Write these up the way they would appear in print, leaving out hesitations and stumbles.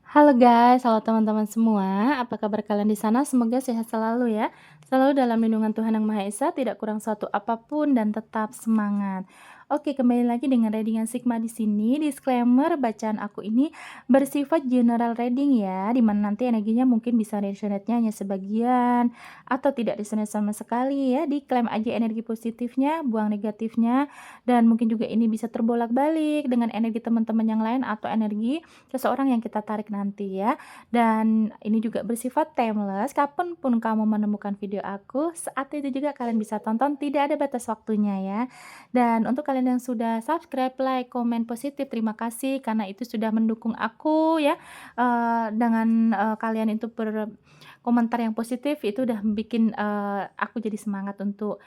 Halo guys, halo teman-teman semua. Apa kabar kalian di sana? Semoga sehat selalu ya. Selalu dalam lindungan Tuhan Yang Maha Esa, tidak kurang suatu apapun dan tetap semangat. Oke, kembali lagi dengan readingan Sigma di sini. Disclaimer, bacaan aku ini bersifat general reading ya, dimana nanti energinya mungkin bisa resonate-nya hanya sebagian atau tidak resonate sama sekali ya. Diklaim aja energi positifnya, buang negatifnya, dan mungkin juga ini bisa terbolak-balik dengan energi teman-teman yang lain atau energi seseorang yang kita tarik nanti ya. Dan ini juga bersifat timeless, kapanpun kamu menemukan video aku, saat itu juga kalian bisa tonton, tidak ada batas waktunya ya. Dan untuk kalian yang sudah subscribe, like, komen positif, terima kasih karena itu sudah mendukung aku ya. Dengan kalian itu berkomentar yang positif itu udah bikin aku jadi semangat untuk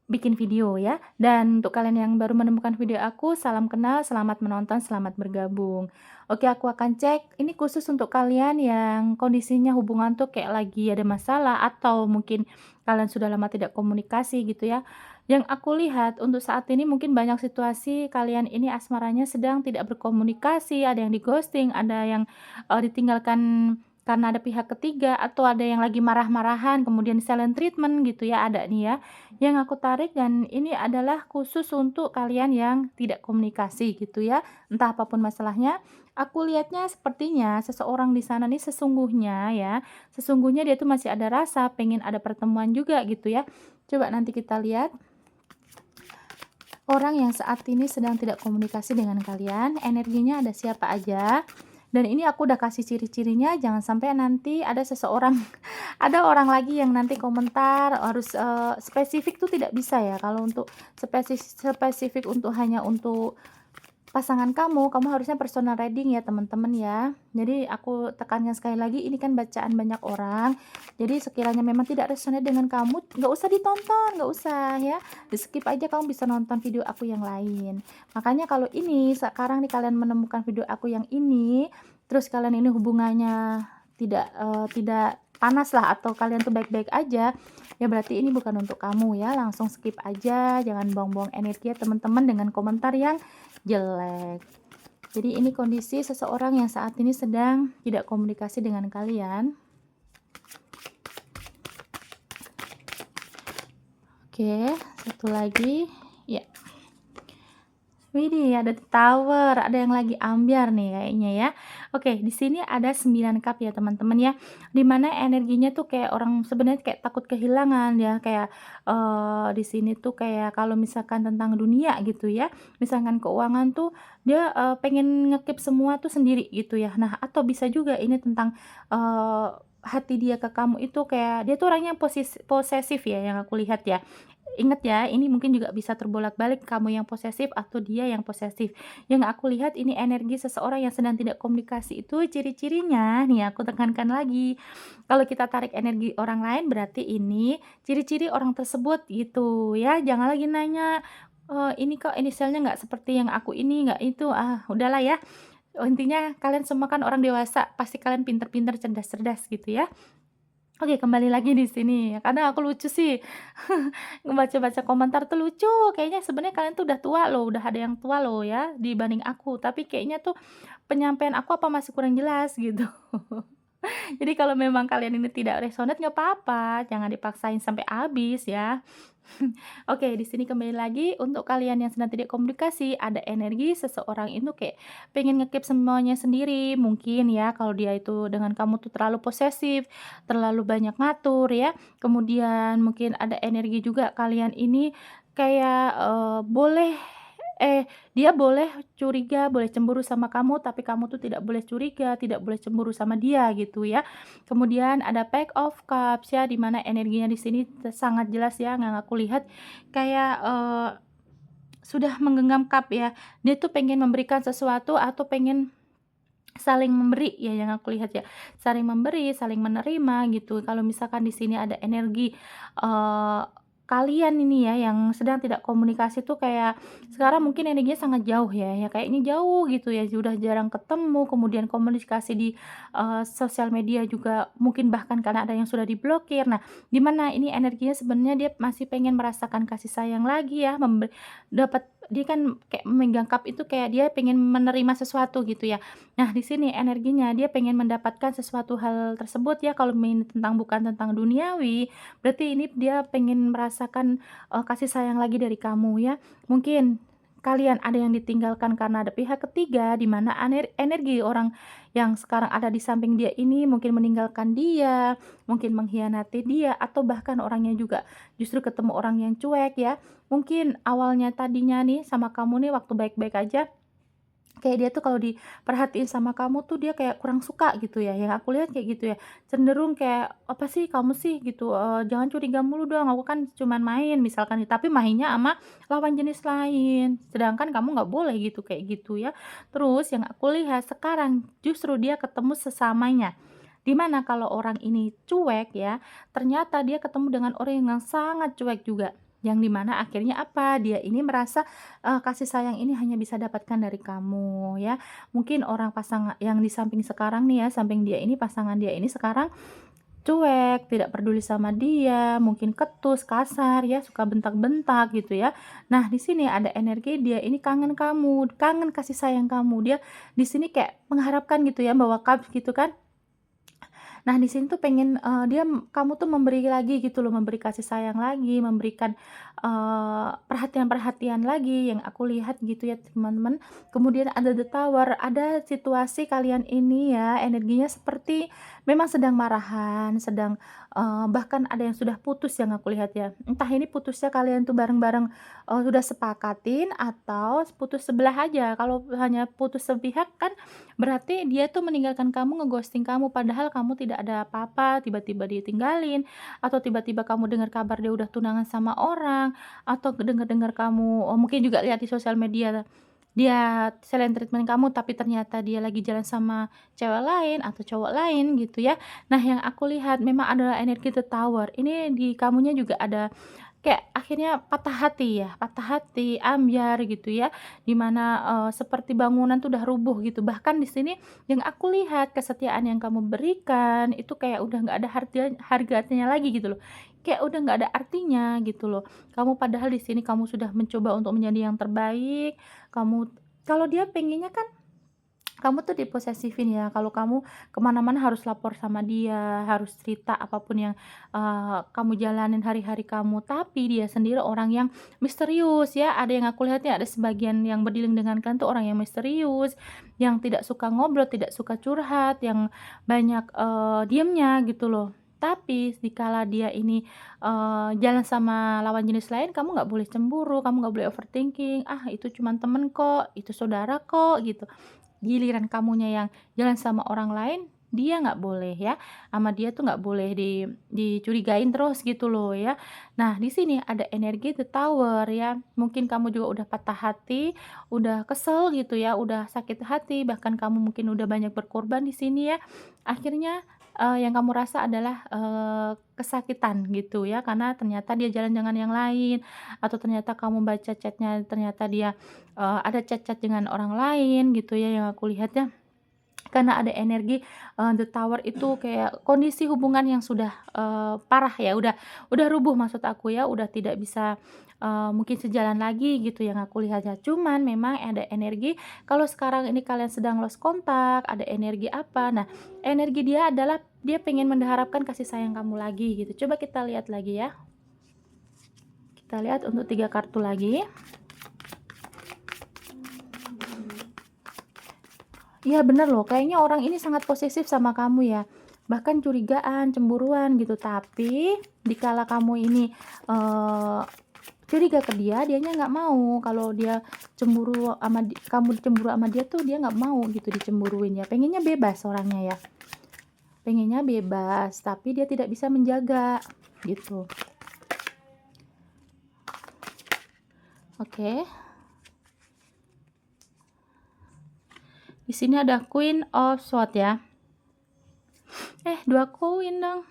bikin video ya. Dan untuk kalian yang baru menemukan video aku, salam kenal, selamat menonton, selamat bergabung. Oke, aku akan cek. Ini khusus untuk kalian yang kondisinya hubungan tuh kayak lagi ada masalah atau mungkin kalian sudah lama tidak komunikasi gitu ya. Yang aku lihat untuk saat ini mungkin banyak situasi kalian ini asmaranya sedang tidak berkomunikasi, ada yang di ghosting, ada yang ditinggalkan karena ada pihak ketiga atau ada yang lagi marah-marahan kemudian silent treatment gitu ya, ada nih ya yang aku tarik. Dan ini adalah khusus untuk kalian yang tidak komunikasi gitu ya, entah apapun masalahnya. Aku lihatnya sepertinya seseorang di sana nih sesungguhnya ya, sesungguhnya dia tuh masih ada rasa pengen ada pertemuan juga gitu ya. Coba nanti kita lihat orang yang saat ini sedang tidak komunikasi dengan kalian, energinya ada siapa aja. Dan ini aku udah kasih ciri-cirinya, jangan sampai nanti ada seseorang ada orang lagi yang nanti komentar harus spesifik tuh tidak bisa ya. Kalau untuk spesifik untuk hanya untuk pasangan kamu harusnya personal reading ya teman-teman ya. Jadi aku tekankan sekali lagi, ini kan bacaan banyak orang. Jadi sekiranya memang tidak resonate dengan kamu, nggak usah ditonton, nggak usah ya. Di skip aja, kamu bisa nonton video aku yang lain. Makanya kalau ini sekarang nih kalian menemukan video aku yang ini, terus kalian ini hubungannya tidak panas lah atau kalian tuh baik-baik aja, ya berarti ini bukan untuk kamu ya. Langsung skip aja, jangan buang-buang energi ya teman-teman dengan komentar yang jelek. Jadi ini kondisi seseorang yang saat ini sedang tidak komunikasi dengan kalian. Oke, satu lagi. Ya. Widih, ada tower, ada yang lagi ambyar nih kayaknya ya. Oke, di sini ada 9 cup ya teman-teman ya. Dimana energinya tuh kayak orang sebenarnya kayak takut kehilangan ya, kayak di sini tuh kayak kalau misalkan tentang dunia gitu ya. Misalkan keuangan tuh dia pengen ngekip semua tuh sendiri gitu ya. Nah, atau bisa juga ini tentang hati dia ke kamu itu kayak dia tuh orangnya posesif ya yang aku lihat ya. Ingat ya, ini mungkin juga bisa terbolak-balik kamu yang posesif atau dia yang posesif. Yang aku lihat ini energi seseorang yang sedang tidak komunikasi itu ciri-cirinya, nih aku tekankan lagi. Kalau kita tarik energi orang lain berarti ini ciri-ciri orang tersebut gitu ya. Jangan lagi nanya, ini kok inisialnya nggak seperti yang aku ini, nggak itu. Ah, udahlah ya. Intinya kalian semua kan orang dewasa, pasti kalian pinter-pinter, cerdas-cerdas gitu ya. Oke, kembali lagi di sini, karena aku lucu sih. Ngebaca-baca komentar tuh lucu, kayaknya sebenarnya kalian tuh udah tua loh, udah ada yang tua loh ya dibanding aku, tapi kayaknya tuh penyampaian aku apa masih kurang jelas gitu. Jadi kalau memang kalian ini tidak resonate nggak apa-apa, jangan dipaksain sampai habis ya. Oke, di sini kembali lagi untuk kalian yang sedang tidak komunikasi, ada energi seseorang itu kayak pengen ngekip semuanya sendiri, mungkin ya kalau dia itu dengan kamu tuh terlalu posesif, terlalu banyak ngatur ya. Kemudian mungkin ada energi juga kalian ini kayak dia boleh curiga, boleh cemburu sama kamu, tapi kamu tuh tidak boleh curiga, tidak boleh cemburu sama dia gitu ya. Kemudian ada Pack of Cups ya, di mana energinya di sini sangat jelas ya, yang aku lihat kayak sudah menggenggam cup ya. Dia tuh pengen memberikan sesuatu atau pengen saling memberi ya, yang aku lihat ya. Saling memberi, saling menerima gitu. Kalau misalkan di sini ada energi kalian ini ya yang sedang tidak komunikasi tuh kayak sekarang mungkin energinya sangat jauh ya, kayaknya jauh gitu ya, sudah jarang ketemu, kemudian komunikasi di, sosial media juga mungkin bahkan karena ada yang sudah diblokir. Nah, di mana ini energinya sebenarnya dia masih pengen merasakan kasih sayang lagi ya, dapat dia kan kayak memegang cup itu kayak dia pengen menerima sesuatu gitu ya. Nah, di sini energinya dia pengen mendapatkan sesuatu hal tersebut ya, kalau main tentang bukan tentang duniawi, berarti ini dia pengen merasakan, kasih sayang lagi dari kamu ya. Mungkin kalian ada yang ditinggalkan karena ada pihak ketiga, di mana energi orang yang sekarang ada di samping dia ini mungkin meninggalkan dia, mungkin mengkhianati dia, atau bahkan orangnya juga justru ketemu orang yang cuek ya. Mungkin awalnya tadinya nih sama kamu nih waktu baik-baik aja, kayak dia tuh kalau diperhatiin sama kamu tuh dia kayak kurang suka gitu ya, yang aku lihat kayak gitu ya. Cenderung kayak, "Apa sih kamu sih?" gitu, "Jangan curiga mulu dong, aku kan cuman main," misalkan, tapi mainnya sama lawan jenis lain, sedangkan kamu nggak boleh gitu, kayak gitu ya. Terus yang aku lihat sekarang justru dia ketemu sesamanya, di mana kalau orang ini cuek ya, ternyata dia ketemu dengan orang yang sangat cuek juga, yang di mana akhirnya apa, dia ini merasa kasih sayang ini hanya bisa dapatkan dari kamu ya. Mungkin orang pasangan yang di samping sekarang nih ya, samping dia ini, pasangan dia ini sekarang cuek, tidak peduli sama dia, mungkin ketus, kasar ya, suka bentak-bentak gitu ya. Nah, di sini ada energi dia ini kangen kamu, kangen kasih sayang kamu. Dia di sini kayak mengharapkan gitu ya, bawa cup gitu kan. Nah, di sini tuh pengen, kamu tuh memberi lagi gitu loh, memberi kasih sayang lagi, memberikan, perhatian-perhatian lagi yang aku lihat gitu ya, teman-teman. Kemudian ada the tower, ada situasi kalian ini ya, energinya seperti memang sedang marahan, sedang, bahkan ada yang sudah putus yang aku lihat ya. Entah ini putusnya kalian tuh bareng-bareng, udah sepakatin atau putus sebelah aja. Kalau hanya putus sepihak kan berarti dia tuh meninggalkan kamu, ngeghosting kamu, padahal kamu tidak ada apa-apa, tiba-tiba ditinggalin, atau tiba-tiba kamu dengar kabar dia udah tunangan sama orang, atau dengar-dengar kamu mungkin juga lihat di sosial media, dia silent treatment kamu, tapi ternyata dia lagi jalan sama cewek lain atau cowok lain gitu ya. Nah, yang aku lihat memang adalah energi the tower, ini di kamunya juga ada kayak akhirnya patah hati ya, patah hati, ambyar gitu ya, di mana, seperti bangunan tuh udah rubuh gitu. Bahkan di sini yang aku lihat kesetiaan yang kamu berikan itu kayak udah nggak ada harganya lagi gitu loh, kayak udah nggak ada artinya gitu loh. Kamu padahal di sini kamu sudah mencoba untuk menjadi yang terbaik, kamu kalau dia pengennya kan kamu tuh diposesifin ya, kalau kamu kemana-mana harus lapor sama dia, harus cerita apapun yang, kamu jalanin hari-hari kamu, tapi dia sendiri orang yang misterius ya, ada yang aku lihat ya, ada sebagian yang berdilin dengan kalian tuh orang yang misterius, yang tidak suka ngobrol, tidak suka curhat, yang banyak, diamnya gitu loh. Tapi dikala dia ini, jalan sama lawan jenis lain, kamu nggak boleh cemburu, kamu nggak boleh overthinking, "Ah, itu cuman temen kok, itu saudara kok," gitu. Giliran kamunya yang jalan sama orang lain, dia nggak boleh ya, sama dia tuh nggak boleh dicurigain terus gitu loh ya. Nah, di sini ada energi the tower ya, mungkin kamu juga udah patah hati, udah kesel gitu ya, udah sakit hati, bahkan kamu mungkin udah banyak berkorban di sini ya. Akhirnya, yang kamu rasa adalah, kesakitan gitu ya, karena ternyata dia jalan dengan yang lain, atau ternyata kamu baca chatnya ternyata dia ada chat-chat dengan orang lain gitu ya yang aku lihat ya. Karena ada energi, the tower itu kayak kondisi hubungan yang sudah, parah ya, udah rubuh maksud aku ya, udah tidak bisa, mungkin sejalan lagi gitu yang aku lihat ya. Cuman memang ada energi kalau sekarang ini kalian sedang lost kontak, ada energi apa, nah energi dia adalah dia pengen mengharapkan kasih sayang kamu lagi gitu. Coba kita lihat lagi ya, kita lihat untuk 3 kartu lagi. Iya bener loh, kayaknya orang ini sangat posesif sama kamu ya, bahkan curigaan, cemburuan gitu. Tapi dikala kamu ini, eee, curiga ke dia, dianya nggak mau. Kalau dia cemburu sama kamu cemburu sama dia tuh dia nggak mau gitu dicemburuin ya, pengennya bebas orangnya ya, pengennya bebas, tapi dia tidak bisa menjaga, gitu. Oke, di sini ada Queen of Swords ya. 2 koin dong.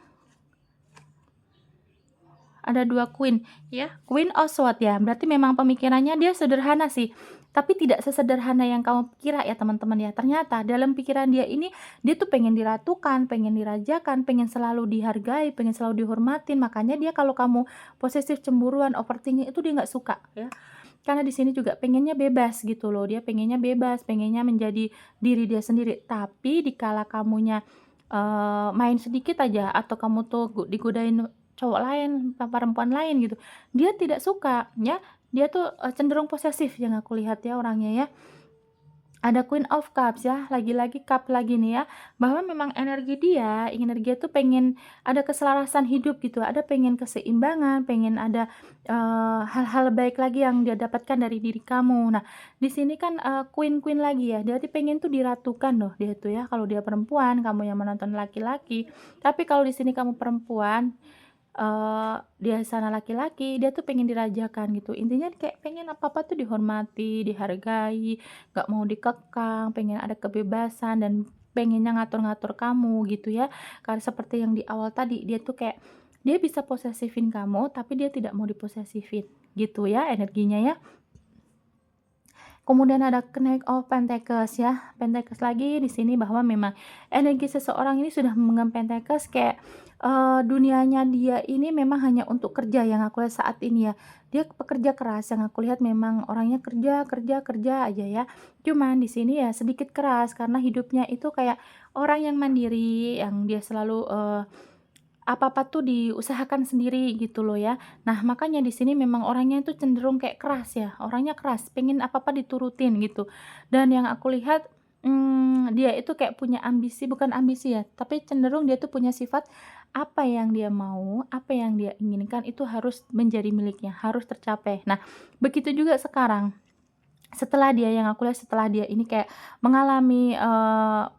ada 2 Queen ya, Queen of Swords ya, berarti memang pemikirannya dia sederhana sih, tapi tidak sesederhana yang kamu kira ya teman-teman ya. Ternyata dalam pikiran dia ini, dia tuh pengen diratukan, pengen dirajakan, pengen selalu dihargai, pengen selalu dihormatin, makanya dia kalau kamu posesif, cemburuan, overthinking itu dia nggak suka ya. Karena di sini juga pengennya bebas gitu loh, dia pengennya bebas, pengennya menjadi diri dia sendiri. Tapi dikala kamunya, main sedikit aja atau kamu tuh digodain cowok lain, perempuan lain gitu, dia tidak suka ya, dia tuh, cenderung posesif yang aku lihat ya orangnya ya. Ada Queen of Cups ya, lagi-lagi cup lagi nih ya, bahwa memang energi dia tuh pengen ada keselarasan hidup gitu, ada pengen keseimbangan, pengen ada, hal-hal baik lagi yang dia dapatkan dari diri kamu. Nah, di sini kan, queen-queen lagi ya, jadi pengen tuh diratukan loh dia tuh ya, kalau dia perempuan, kamu yang menonton laki-laki. Tapi kalau di sini kamu perempuan, dia sana laki-laki, dia tuh pengen dirajakan gitu. Intinya kayak pengen apa-apa tuh dihormati, dihargai, nggak mau dikekang, pengen ada kebebasan dan pengennya ngatur-ngatur kamu gitu ya. Karena seperti yang di awal tadi, dia tuh kayak dia bisa posesifin kamu, tapi dia tidak mau diposesifin gitu ya energinya ya. Kemudian ada Knight of Pentacles ya, Pentacles lagi di sini bahwa memang energi seseorang ini sudah memegang Pentacles kayak, dunianya dia ini memang hanya untuk kerja yang aku lihat saat ini ya. Dia pekerja keras yang aku lihat memang orangnya kerja kerja kerja aja ya. Cuman di sini ya sedikit keras karena hidupnya itu kayak orang yang mandiri, yang dia selalu, apa-apa tuh diusahakan sendiri gitu loh ya. Nah, makanya di sini memang orangnya itu cenderung kayak keras ya, orangnya keras, pengen apa-apa diturutin gitu. Dan yang aku lihat, dia itu kayak punya ambisi, bukan ambisi ya, tapi cenderung dia tuh punya sifat apa yang dia mau, apa yang dia inginkan itu harus menjadi miliknya, harus tercapai. Nah, begitu juga sekarang. Setelah dia yang aku lihat setelah dia ini kayak mengalami,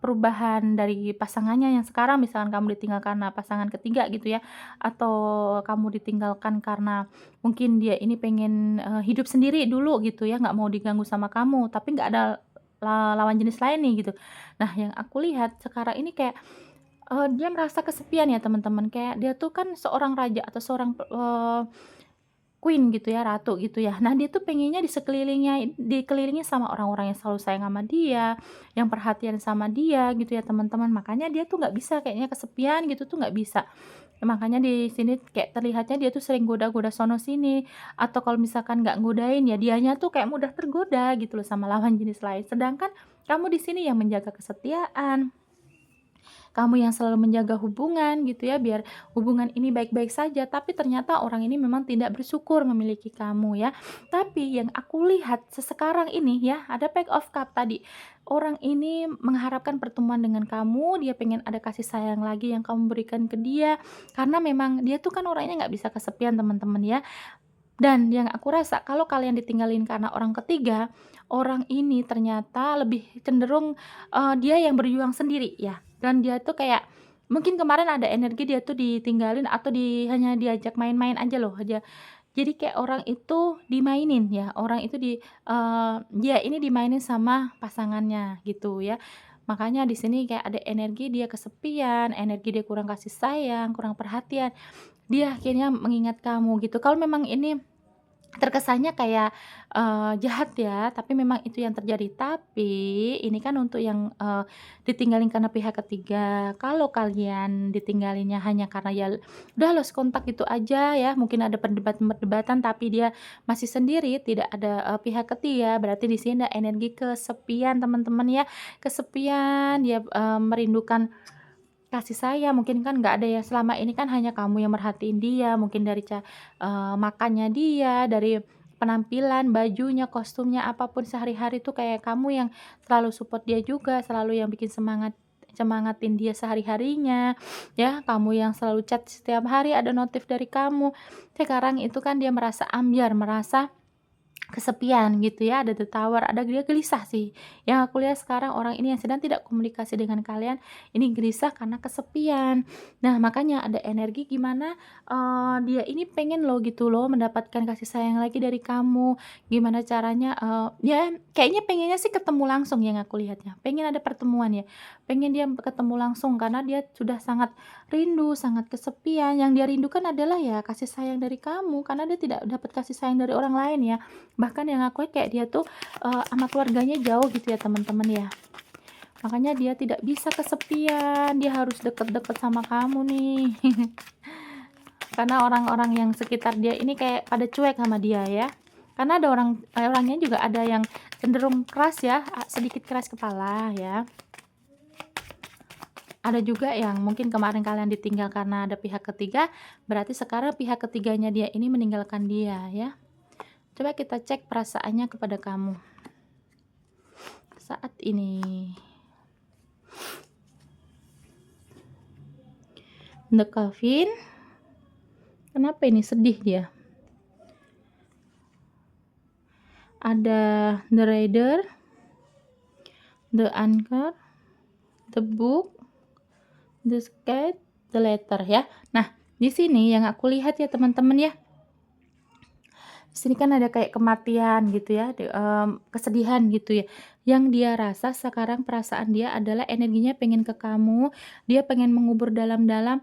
perubahan dari pasangannya yang sekarang misalkan kamu ditinggal karena pasangan ketiga gitu ya, atau kamu ditinggalkan karena mungkin dia ini pengen, hidup sendiri dulu gitu ya, nggak mau diganggu sama kamu, tapi nggak ada lawan jenis lain nih gitu. Nah yang aku lihat sekarang ini kayak, dia merasa kesepian ya teman-teman, kayak dia tuh kan seorang raja atau seorang, Queen gitu ya, ratu gitu ya. Nah, dia tuh pengennya dikelilingi sama orang-orang yang selalu sayang sama dia, yang perhatian sama dia gitu ya, teman-teman. Makanya dia tuh nggak bisa kayaknya kesepian gitu tuh nggak bisa. Makanya di sini kayak terlihatnya dia tuh sering goda-goda sono sini, atau kalau misalkan nggak godain ya dianya tuh kayak mudah tergoda gitu loh sama lawan jenis lain. Sedangkan kamu di sini yang menjaga kesetiaan, kamu yang selalu menjaga hubungan gitu ya, biar hubungan ini baik-baik saja, tapi ternyata orang ini memang tidak bersyukur memiliki kamu ya. Tapi yang aku lihat sesekarang ini ya, ada Pack of Cup tadi. Orang ini mengharapkan pertemuan dengan kamu, dia pengen ada kasih sayang lagi yang kamu berikan ke dia, karena memang dia tuh kan orangnya nggak bisa kesepian teman-teman ya. Dan yang aku rasa kalau kalian ditinggalin karena orang ketiga, orang ini ternyata lebih cenderung, dia yang berjuang sendiri ya, dan dia tuh kayak mungkin kemarin ada energi dia tuh ditinggalin atau hanya diajak main-main aja loh aja. Jadi kayak orang itu dimainin ya, orang itu dia ini dimainin sama pasangannya gitu ya. Makanya di sini kayak ada energi dia kesepian, energi dia kurang kasih sayang, kurang perhatian, dia akhirnya mengingat kamu gitu. Kalau memang ini terkesannya kayak, jahat ya, tapi memang itu yang terjadi. Tapi ini kan untuk yang, ditinggalin karena pihak ketiga. Kalau kalian ditinggalinnya hanya karena ya udah lost kontak gitu aja ya, mungkin ada perdebatan-perdebatan tapi dia masih sendiri, tidak ada, pihak ketiga, berarti di sini ada energi kesepian teman-teman ya. Kesepian, dia, merindukan kasih sayang, mungkin kan nggak ada ya, selama ini kan hanya kamu yang merhatiin dia, mungkin dari makannya dia, dari penampilan, bajunya, kostumnya, apapun sehari-hari tuh kayak kamu yang selalu support dia juga, selalu yang bikin semangatin dia sehari-harinya, ya, kamu yang selalu chat setiap hari ada notif dari kamu. Sekarang itu kan dia merasa ambyar, merasa kesepian gitu ya, ada tertawar, ada dia gelisah sih. Yang aku lihat sekarang orang ini yang sedang tidak komunikasi dengan kalian, ini gelisah karena kesepian. Nah, makanya ada energi gimana dia ini pengen loh gitu loh mendapatkan kasih sayang lagi dari kamu. Gimana caranya, ya kayaknya pengennya sih ketemu langsung yang aku lihatnya. Pengen ada pertemuan ya, pengen dia ketemu langsung karena dia sudah sangat rindu, sangat kesepian. Yang dia rindukan adalah ya kasih sayang dari kamu, karena dia tidak dapat kasih sayang dari orang lain ya. Bahkan yang aku lihat kayak dia tuh, sama keluarganya jauh gitu ya teman-teman ya. Makanya dia tidak bisa kesepian, dia harus deket-deket sama kamu nih. Karena orang-orang yang sekitar dia ini kayak pada cuek sama dia ya. Karena ada orangnya juga ada yang cenderung keras ya, sedikit keras kepala ya. Ada juga yang mungkin kemarin kalian ditinggal karena ada pihak ketiga, berarti sekarang pihak ketiganya dia ini meninggalkan dia ya. Coba kita cek perasaannya kepada kamu saat ini. The Coffin. Kenapa ini sedih dia? Ada The Rider, The Anchor, The Book, The Sky, The Letter ya. Nah, di sini yang aku lihat ya teman-teman ya. Di sini kan ada kayak kematian gitu ya, kesedihan gitu ya. Yang dia rasa sekarang perasaan dia adalah energinya pengen ke kamu, dia pengen mengubur dalam-dalam,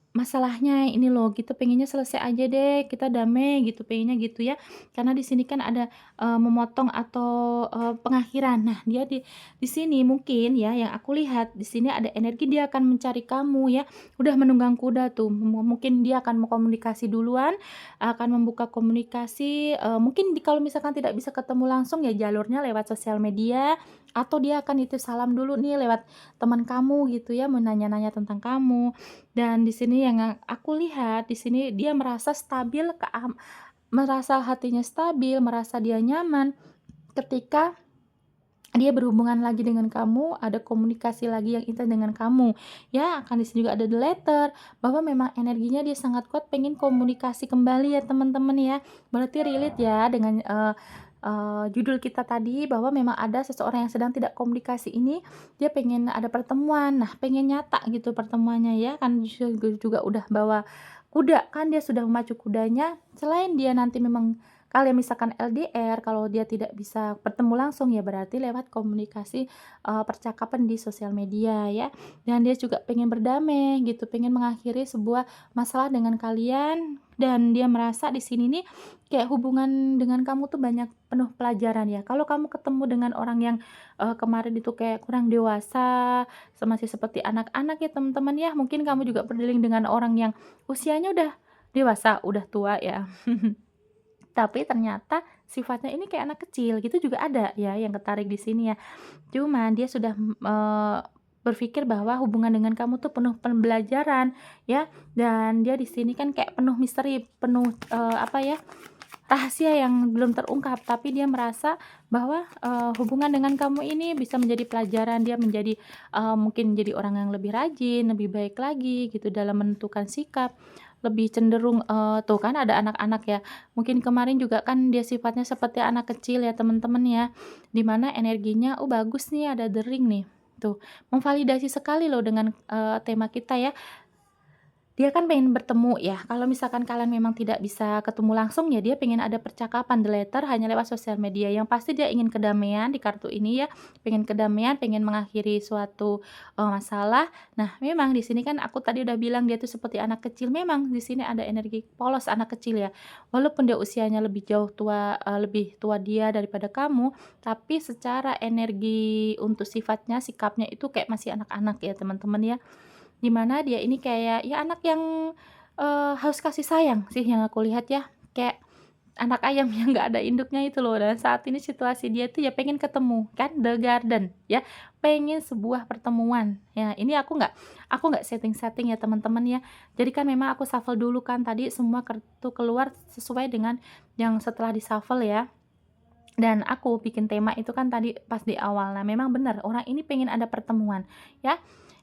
masalahnya ini loh gitu, pengennya selesai aja deh, kita damai gitu, pengennya gitu ya. Karena di sini kan ada, memotong atau, pengakhiran. Nah, dia di sini mungkin ya yang aku lihat di sini ada energi dia akan mencari kamu ya, udah menunggang kuda tuh, mungkin dia akan mau komunikasi duluan, akan membuka komunikasi, mungkin kalau misalkan tidak bisa ketemu langsung ya jalurnya lewat sosial media, atau dia akan nitip salam dulu nih lewat teman kamu gitu ya, mau nanya-nanya tentang kamu. Dan di sini yang aku lihat, di sini dia merasa stabil, merasa hatinya stabil, merasa dia nyaman ketika dia berhubungan lagi dengan kamu, ada komunikasi lagi yang intens dengan kamu. Ya, akan di sini juga ada the letter, bahwa memang energinya dia sangat kuat pengen komunikasi kembali ya teman-teman ya. Berarti relate ya dengan judul kita tadi, bahwa memang ada seseorang yang sedang tidak komunikasi ini, dia pengen ada pertemuan. Nah, pengen nyata gitu pertemuannya ya, kan juga udah bawa kuda kan, dia sudah memacu kudanya. Selain dia nanti memang kalian misalkan LDR, kalau dia tidak bisa bertemu langsung ya berarti lewat komunikasi, percakapan di sosial media ya. Dan dia juga pengen berdamai gitu, pengen mengakhiri sebuah masalah dengan kalian, dan dia merasa di sini nih kayak hubungan dengan kamu tuh banyak penuh pelajaran ya. Kalau kamu ketemu dengan orang yang, kemarin itu kayak kurang dewasa, masih seperti anak-anak ya teman-teman ya, mungkin kamu juga berdealing dengan orang yang usianya udah dewasa, udah tua ya. Tapi ternyata sifatnya ini kayak anak kecil gitu juga ada ya yang ketarik di sini ya. Cuman dia sudah, berpikir bahwa hubungan dengan kamu tuh penuh pembelajaran ya, dan dia di sini kan kayak penuh misteri, penuh, apa ya, rahasia yang belum terungkap, tapi dia merasa bahwa, hubungan dengan kamu ini bisa menjadi pelajaran, dia menjadi, mungkin jadi orang yang lebih rajin, lebih baik lagi gitu dalam menentukan sikap, lebih cenderung, tuh kan ada anak-anak ya, mungkin kemarin juga kan dia sifatnya seperti anak kecil ya teman-teman ya, di mana energinya, "Oh bagus nih ada The Ring nih." Tuh, memvalidasi sekali loh dengan, tema kita ya. Dia kan pengen bertemu ya, kalau misalkan kalian memang tidak bisa ketemu langsung ya dia pengen ada percakapan the letter hanya lewat sosial media, yang pasti dia ingin kedamaian di kartu ini ya, pengen kedamaian, pengen mengakhiri suatu, masalah. Nah, memang di sini kan aku tadi udah bilang dia tuh seperti anak kecil, memang di sini ada energi polos anak kecil ya. Walaupun dia usianya lebih jauh tua, lebih tua dia daripada kamu, tapi secara energi untuk sifatnya, sikapnya itu kayak masih anak-anak ya teman-teman ya. Dimana dia ini kayak, ya anak yang, haus kasih sayang sih yang aku lihat ya, kayak anak ayam yang nggak ada induknya itu loh. Dan saat ini situasi dia tuh ya pengen ketemu kan, the garden ya, pengen sebuah pertemuan. Ya ini aku nggak setting-setting ya teman-teman ya. Jadi kan memang aku shuffle dulu kan tadi semua kartu keluar sesuai dengan yang setelah di-shuffle ya. Dan aku bikin tema itu kan tadi pas di awal. Nah memang benar orang ini pengen ada pertemuan ya.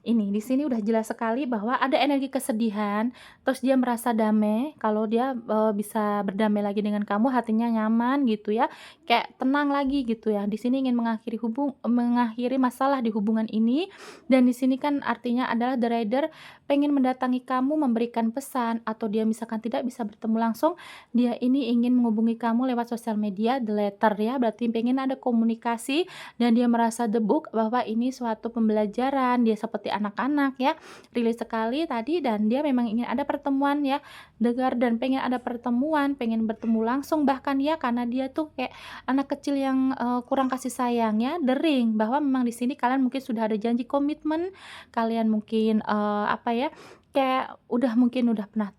ini, di sini udah jelas sekali bahwa ada energi kesedihan, terus dia merasa damai, kalau dia, bisa berdamai lagi dengan kamu, hatinya nyaman gitu ya, kayak tenang lagi gitu ya. Di sini ingin mengakhiri masalah di hubungan ini, dan di sini kan artinya adalah the rider pengen mendatangi kamu, memberikan pesan, atau dia misalkan tidak bisa bertemu langsung, dia ini ingin menghubungi kamu lewat sosial media, the letter ya, berarti pengen ada komunikasi dan dia merasa the book bahwa ini suatu pembelajaran, dia seperti anak-anak ya, rilis sekali tadi dan dia memang ingin ada pertemuan ya, dengar dan pengen ada pertemuan, pengen bertemu langsung bahkan ya, karena dia tuh kayak anak kecil yang, kurang kasih sayang ya, the ring, bahwa memang di sini kalian mungkin sudah ada janji komitmen, kalian mungkin, apa ya, kayak mungkin udah pernah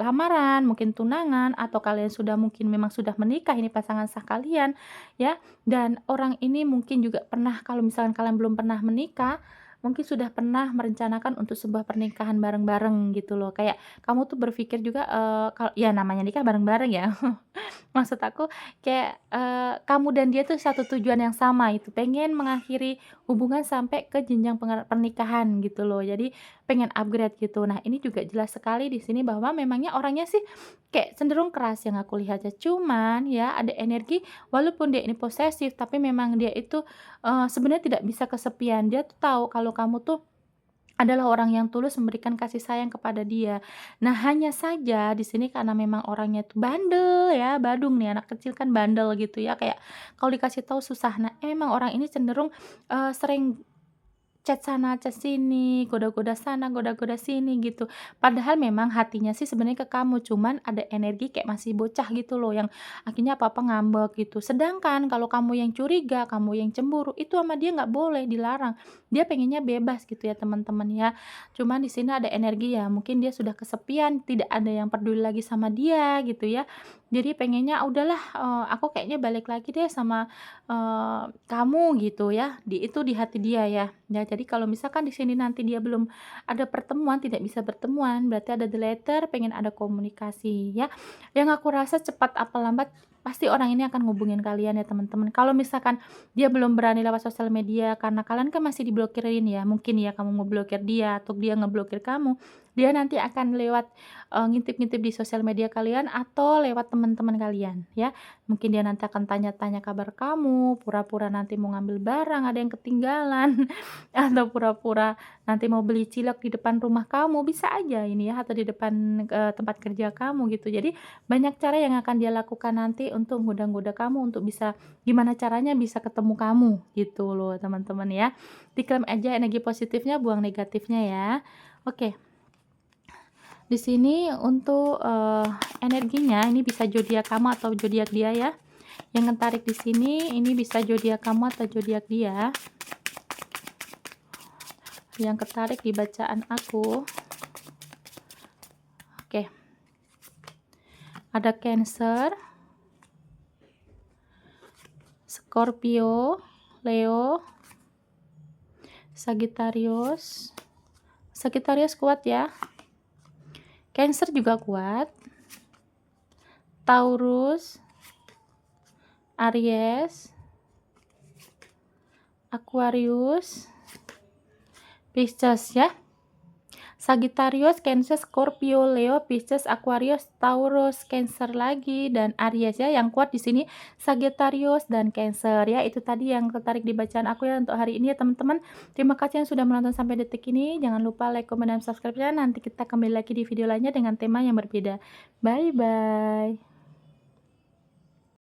lamaran, mungkin tunangan, atau kalian sudah mungkin memang sudah menikah, ini pasangan sah kalian, ya. Dan orang ini mungkin juga pernah kalau misalkan kalian belum pernah menikah, mungkin sudah pernah merencanakan untuk sebuah pernikahan bareng-bareng gitu loh. Kayak kamu tuh berpikir juga, ya namanya nikah bareng-bareng ya. Maksud aku kayak, kamu dan dia tuh satu tujuan yang sama itu, pengen mengakhiri hubungan sampai ke jenjang pernikahan gitu loh. Jadi pengen upgrade gitu. Nah, ini juga jelas sekali di sini bahwa memangnya orangnya sih kayak cenderung keras yang aku lihat ya. Cuman ya ada energi walaupun dia ini posesif, tapi memang dia itu, sebenarnya tidak bisa kesepian. Dia tuh tahu kalau kamu tuh adalah orang yang tulus memberikan kasih sayang kepada dia. Nah, hanya saja di sini karena memang orangnya tuh bandel ya, badung nih, anak kecil kan bandel gitu ya, kayak kalau dikasih tahu susah. Nah, emang orang ini cenderung, sering chat sana, chat sini, goda-goda sana, goda-goda sini gitu. Padahal memang hatinya sih sebenarnya ke kamu, cuman ada energi kayak masih bocah gitu loh, yang akhirnya apa-apa ngambek gitu. Sedangkan kalau kamu yang curiga, kamu yang cemburu, itu sama dia nggak boleh, dilarang. Dia pengennya bebas gitu ya teman-teman ya. Cuman di sini ada energi ya, mungkin dia sudah kesepian, tidak ada yang peduli lagi sama dia gitu ya. Jadi pengennya, "Ah, udahlah, aku kayaknya balik lagi deh sama, kamu," gitu ya. Itu di hati dia ya. Ya, jadi kalau misalkan di sini nanti dia belum ada pertemuan, tidak bisa bertemuan, berarti ada the letter, pengen ada komunikasi ya. Yang aku rasa cepat apa lambat pasti orang ini akan ngubungin kalian ya teman-teman. Kalau misalkan dia belum berani lewat sosial media karena kalian kan masih diblokirin ya, mungkin ya kamu ngeblokir dia atau dia ngeblokir kamu, dia nanti akan lewat, ngintip-ngintip di sosial media kalian atau lewat teman-teman kalian ya. Mungkin dia nanti akan tanya-tanya kabar kamu, pura-pura nanti mau ngambil barang, ada yang ketinggalan, atau pura-pura nanti mau beli cilok di depan rumah kamu, bisa aja ini ya, atau di depan, tempat kerja kamu gitu. Jadi banyak cara yang akan dia lakukan nanti untuk goda-goda kamu untuk bisa gimana caranya bisa ketemu kamu gitu loh teman-teman ya. Diklaim aja energi positifnya, buang negatifnya ya. Oke. Di sini untuk, energinya ini bisa zodiak kamu atau zodiak dia ya. Yang ketarik di sini ini bisa zodiak kamu atau zodiak dia. Yang ketarik di bacaan aku. Oke. Ada Cancer, Scorpio, Leo, Sagittarius. Sagittarius kuat ya. Cancer juga kuat. Taurus, Aries, Aquarius, Pisces ya. Sagittarius, Cancer, Scorpio, Leo, Pisces, Aquarius, Taurus, Cancer lagi dan Aries ya. Yang kuat di sini Sagittarius dan Cancer ya. Itu tadi yang tertarik di bacaan aku ya untuk hari ini ya teman-teman. Terima kasih yang sudah menonton sampai detik ini. Jangan lupa like, comment, dan subscribe-nya. Nanti kita kembali lagi di video lainnya dengan tema yang berbeda. Bye bye.